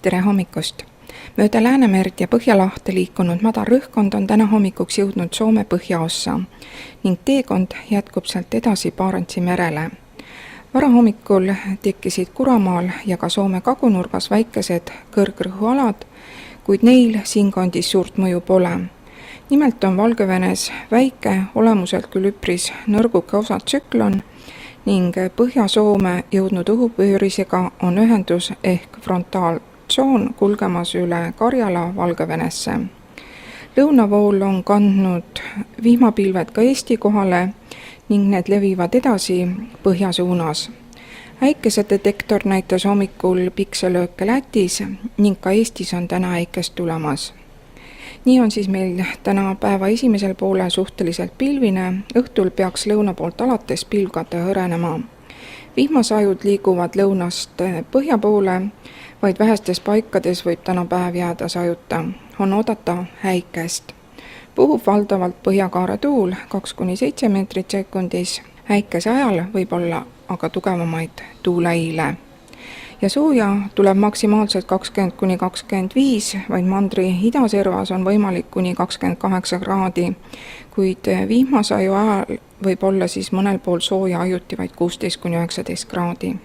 Tere hommikust! Mööda Läänemerd ja Põhjalahte liikunud madal rõhkkond on täna hommikuks jõudnud Soome põhjaossa ning teekond jätkub sealt edasi Barentsi merele. Varahommikul tekkisid Kuramaal ja ka Soome kagunurgas väikesed kõrgrõhualad, kuid neil siinkandis suurt mõju pole. Nimelt on Valgevenes väike, olemuselt küll üpris nõrguke osa tsüklon ning Põhja-Soome jõudnud õhupöörisega on ühendus ehk frontaaltsoon kulgemas üle Karjala Valgevenesse. Lõunavool on kandnud vihmapilved ka Eesti kohale ning need levivad edasi põhja suunas. Äikesedetektor näitas hommikul pikselööke Lätis ning ka Eestis on täna äikest tulemas. Nii on siis meil täna päeva esimesel poole suhteliselt pilvine, õhtul peaks lõuna poolt alates pilvkate hõrenema. Vihmasajud liiguvad lõunast põhja poole, vaid vähestes paikades võib täna päev jääda sajuta. On oodata äikest. Puhub valdavalt põhjakaare tuul 2–7 meetrit sekundis. Äikese ajal võib olla aga tugevamaid tuuleile. Ja sooja tuleb maksimaalselt 20–25, vaid mandri idaservas on võimalik kuni 28 kraadi, kuid vihmasaju ajal võib olla siis mõnel pool sooja ajuti vaid 16–19 kraadi.